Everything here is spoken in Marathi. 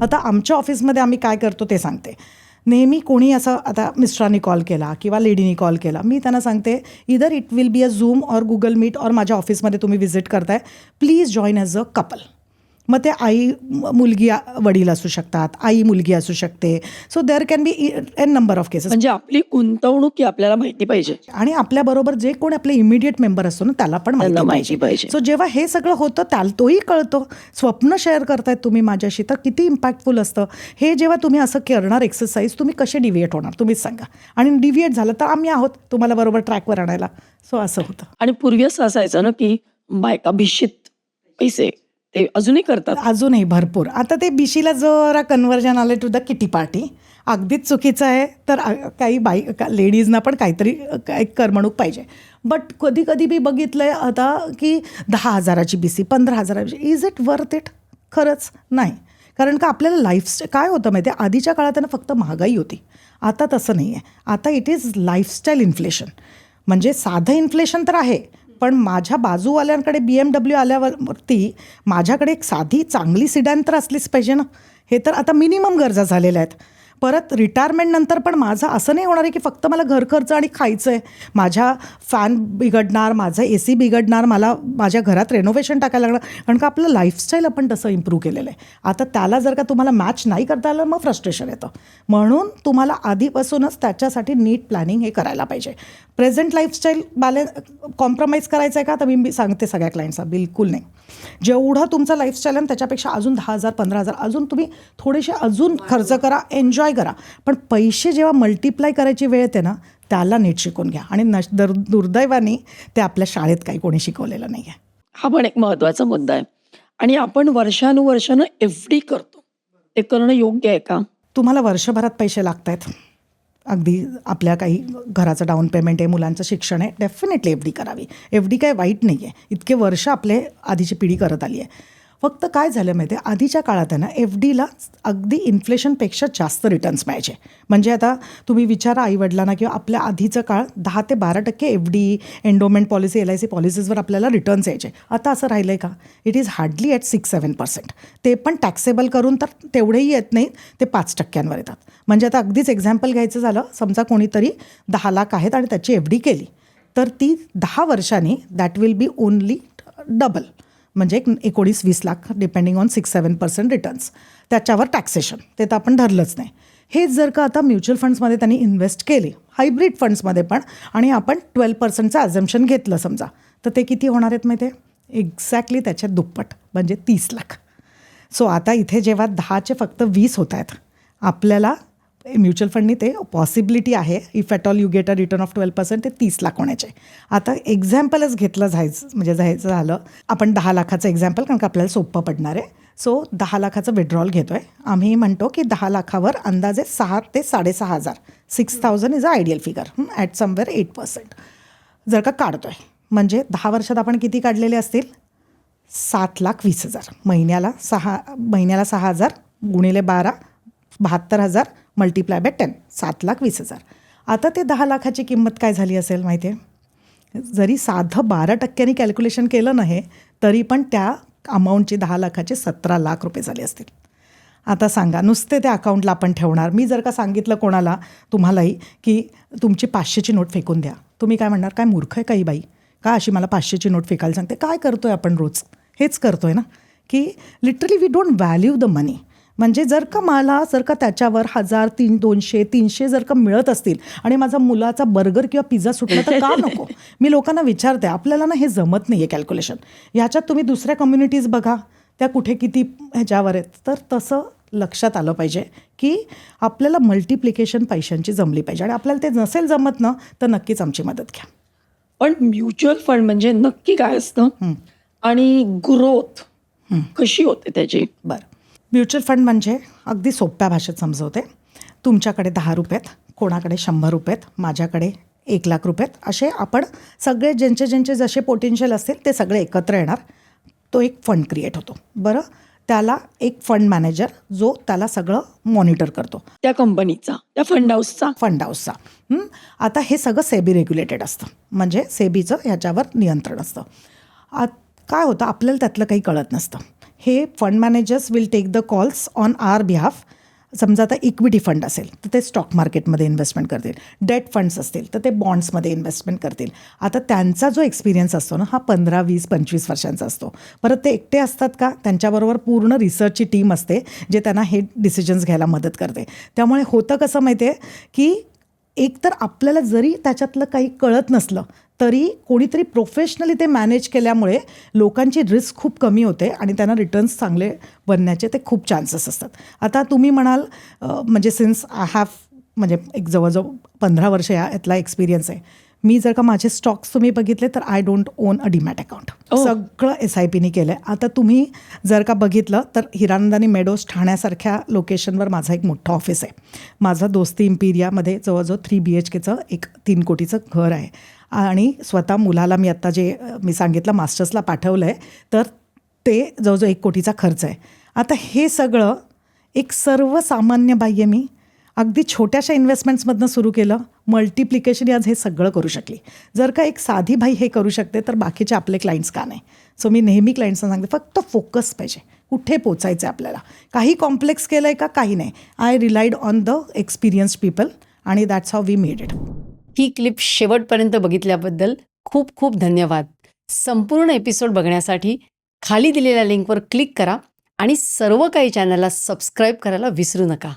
आता आमच्या ऑफिसमध्ये आम्ही काय करतो ते सांगते. नेहमी कोणी असं आता मिस्टरांनी कॉल केला किंवा लेडीनी कॉल केला, मी त्यांना सांगते either it will be a Zoom or Google Meet or माझ्या ऑफिसमध्ये तुम्ही व्हिजिट करताय, please join as a couple. मग ते आई मुलगी वडील असू शकतात, आई मुलगी असू शकते. So there can be an number of cases. म्हणजे आपली गुंतवणूक ही आपल्याला माहिती पाहिजे आणि आपल्याबरोबर जे कोण आपले इमिडिएट मेंबर असतो ना त्याला पण त्यांना माहिती माहिती पाहिजे. सो जेव्हा हे सगळं होतं त्याला तोही कळतो. स्वप्न शेअर करतायत तुम्ही माझ्याशी तर किती इम्पॅक्टफुल असतं हे. जेव्हा तुम्ही असं करणार एक्सरसाइज, तुम्ही कसे डिव्हिएट होणार तुम्हीच सांगा. आणि डिव्हिएट झालं तर आम्ही आहोत तुम्हाला बरोबर ट्रॅकवर आणायला. सो असं होतं. आणि पूर्वी असं असायचं ना की बायका भिशीत पैसे ते अजूनही करतात. अजूनही भरपूर. आता ते बिशीला जरा कन्व्हर्जन आले टू द किटी पार्टी. अगदीच चुकीचं आहे. तर काही लेडीजना पण काहीतरी एक करमणूक पाहिजे. बट कधी कधी मी बघितलं आहे आता की 10,000ची BC, 15,000ची, इज इट वर्थ इट? खरंच नाही. कारण का आपल्याला लाईफस्टाईल काय होतं माहिती आहे, आधीच्या काळात त्यांना फक्त महागाई होती, आता तसं नाही आहे. आता इट इज लाईफस्टाईल इन्फ्लेशन. म्हणजे साधं इन्फ्लेशन तर आहे, पण माझ्या बाजूवाल्यांकडे BMW आल्यावरती माझ्याकडे एक साधी चांगली सिडॅन तर असलीच पाहिजे ना. हे तर आता मिनिमम गरजा झालेल्या आहेत. परत रिटायरमेंट नंतर पण माझं असं नाही होणार आहे की फक्त मला घर खर्च आणि खायचं आहे. माझ्या फॅन बिघडणार, माझं AC बिघडणार, मला माझ्या घरात रेनोव्हेशन टाकायला लागणार. कारण का आपलं लाईफस्टाईल आपण तसं इम्प्रूव्ह केलेलं आहे. आता त्याला जर का तुम्हाला मॅच नाही करता आलं मग फ्रस्ट्रेशन येतं. म्हणून तुम्हाला आधीपासूनच त्याच्यासाठी नीट प्लॅनिंग हे करायला पाहिजे. प्रेझेंट लाईफस्टाईल कॉम्प्रोमाइज करायचं आहे का? तर मी सांगते सगळ्या क्लायंट्सला बिलकुल नाही. जेवढं तुमचं लाईफस्टाईल आहे त्याच्यापेक्षा अजून 10,000 15,000 अजून तुम्ही थोडेसे अजून खर्च करा, एन्जॉय करा. पण पैसे जेव्हा मल्टिप्लाय करायची वेळ येते ना त्याला नीट शिकून घ्या. आणि दुर्दैवाने ते आपल्या शाळेत काही कोणी शिकवलेलं नाही आहे. हा पण एक महत्वाचा मुद्दा आहे. आणि आपण वर्षानुवर्षानं FD करतो, ते करणं योग्य आहे का? तुम्हाला वर्षभरात पैसे लागत आहेत, अगदी आपल्या काही घराचं डाऊन पेमेंट आहे, मुलांचं शिक्षण आहे, डेफिनेटली FD करावी. FD काय वाईट नाही आहे. इतके वर्ष आपले आधीची पिढी करत आली आहे. फक्त काय झालं माहिती आहे, आधीच्या काळात आहे ना FDला अगदी इन्फ्लेशनपेक्षा जास्त रिटर्न्स मिळायचे. म्हणजे आता तुम्ही विचारा आईवडिलांना किंवा आपल्या आधीचं काळ 10 ते 12% FD, एंडोमेंट पॉलिसी, LIC पॉलिसीजवर आपल्याला रिटर्न्स यायचे. आता असं राहिलं आहे का? It is hardly at 6-7%. ते पण टॅक्सेबल करून तर तेवढेही येत नाहीत, ते 5%वर येतात. म्हणजे आता अगदीच एक्झाम्पल घ्यायचं झालं, समजा कोणीतरी 10 लाख आहेत आणि त्याची FD केली तर ती 10 वर्षांनी that will be only double. म्हणजे 19-20 लाख डिपेंडिंग ऑन 6-7% रिटर्न्स. त्याच्यावर टॅक्सेशन ते तर आपण धरलंच नाही. हेच जर का आता म्युच्युअल फंड्समध्ये त्यांनी इन्व्हेस्ट केली, हायब्रिड फंड्समध्ये पण, आणि आपण 12%चं ॲझम्पशन घेतलं समजा, तर ते किती होणार आहेत माहिती आहे? एक्झॅक्टली त्याच्या दुप्पट, म्हणजे 30 लाख. सो आता इथे जेव्हा 10चे फक्त 20 होत आहेत, आपल्याला म्युच्युअल फंडनी ते पॉसिबिलिटी आहे, if at all you get a return of 12%, ते 30 लाख होण्याचे. आता एक्झाम्पलच जायचं झालं, आपण 10 लाखाचं एक्झाम्पल, कारण का आपल्याला सोपं पडणार आहे. सो 10 लाखाचं विड्रॉल घेतो आहे आम्ही. म्हणतो की 10 लाखावर अंदाजे 6 ते 6,500, 6,000 is a ideal figure at somewhere 8% जर का काढतो आहे. म्हणजे 10 वर्षात आपण किती काढलेले असतील? 7,20,000. महिन्याला 6,000 गुणिले 12, 72,000 मल्टिप्लाय बाय 10, 7,20,000. आता ते 10 लाखाची किंमत काय झाली असेल माहिती आहे? जरी साधं 12% कॅल्क्युलेशन केलं नाही तरी पण त्या अमाऊंटची 10 लाखाचे 17 लाख रुपये झाले असतील. आता सांगा, नुसते त्या अकाउंटला आपण ठेवणार. मी जर का सांगितलं कोणाला, तुम्हालाही, की तुमची 500ची नोट फेकून द्या, तुम्ही काय म्हणणार? काय मूर्ख आहे काही बाई, का अशी मला 500ची नोट फेकायला सांगते? काय करतोय आपण रोज? हेच करतोय ना, की literally we don't value the money. म्हणजे जर का त्याच्यावर 1,000, 200, 300 जर का मिळत असतील आणि माझा मुलाचा बर्गर किंवा पिझ्झा सुटला तर का नको? मी लोकांना विचारते. आपल्याला ना हे जमत नाही आहे कॅल्क्युलेशन. ह्याच्यात तुम्ही दुसऱ्या कम्युनिटीज बघा, त्या कुठे किती ह्याच्यावर आहेत. तर तसं लक्षात आलं पाहिजे की आपल्याला मल्टिप्लिकेशन पैशांची जमली पाहिजे. आणि आपल्याला ते नसेल जमत ना तर नक्कीच आमची मदत घ्या. पण म्युच्युअल फंड म्हणजे नक्की काय असतं आणि ग्रोथ कशी होते त्याची? बरं, म्युच्युअल फंड म्हणजे अगदी सोप्या भाषेत समजवते. तुमच्याकडे 10 रुपये आहेत, कोणाकडे 100 रुपये आहेत, माझ्याकडे 1 लाख रुपये आहेत. असे आपण सगळे ज्यांचे जसे पोटेन्शियल असतील ते सगळे एकत्र येणार. तो एक फंड क्रिएट होतो. बरं, त्याला एक फंड मॅनेजर जो त्याला सगळं मॉनिटर करतो, त्या कंपनीचा, त्या फंड हाऊसचा. आता हे सगळं सेबी रेग्युलेटेड असतं, म्हणजे सेबीचं ह्याच्यावर नियंत्रण असतं. काय होतं, आपल्याला त्यातलं काही कळत नसतं. हे fund managers will take the calls on our behalf. समजा आता इक्विटी फंड असेल तर ते स्टॉक मार्केटमध्ये इन्व्हेस्टमेंट करतील, डेट फंड्स असतील तर ते बॉन्ड्समध्ये इन्व्हेस्टमेंट करतील. आता त्यांचा जो एक्सपिरियन्स असतो ना हा 15, 20, 25 वर्षांचा असतो. परत ते एकटे असतात का, त्यांच्याबरोबर पूर्ण रिसर्चची टीम असते जे त्यांना हे डिसिजन्स घ्यायला मदत करते. त्यामुळे होतं कसं माहिती आहे की एकतर आपल्याला जरी त्याच्यातलं काही कळत नसलं तरी कोणीतरी प्रोफेशनली ते मॅनेज केल्यामुळे लोकांची रिस्क खूप कमी होते आणि त्यांना रिटर्न्स चांगले बनण्याचे ते खूप चान्सेस असतात. आता तुम्ही म्हणाल म्हणजे सिन्स आय हॅव म्हणजे एक जवळजवळ 15 वर्ष यातला एक्सपिरियन्स आहे. मी जर का माझे स्टॉक्स तुम्ही बघितले तर I don't own a demat account. सगळं SIPनी केलं आहे. आता तुम्ही जर का बघितलं तर हिरानंदानी मेडोज ठाण्यासारख्या लोकेशनवर माझं एक मोठं ऑफिस आहे. माझं दोस्ती इम्पिरियामध्ये जवळजवळ 3 BHKचं एक 3 कोटीचं घर आहे आणि स्वतः मुलाला मी आत्ता जे मी सांगितलं मास्टर्सला पाठवलं आहे तर ते जवळजवळ 1 कोटीचा खर्च आहे. आता हे सगळं एक सर्वसामान्य बाह्य मी अगदी छोट्याशा इन्व्हेस्टमेंट्समधनं सुरू केलं. मल्टिप्लिकेशन आज हे सगळं करू शकली. जर का एक साधी बाई हे करू शकते तर बाकीचे आपले क्लायंट्स का नाही. सो मी नेहमी क्लायंट्सना सांगते फक्त फोकस पाहिजे, कुठे पोचायचं आहे आपल्याला. काही कॉम्प्लेक्स केलं आहे का, काही नाही. I relied on the experienced people आणि that's how we made it. ही क्लिप शेवटपर्यंत बघितल्याबद्दल खूप खूप धन्यवाद. संपूर्ण एपिसोड बघण्यासाठी खाली दिलेल्या लिंकवर क्लिक करा आणि सर्व काही चॅनलला सबस्क्राईब करायला विसरू नका.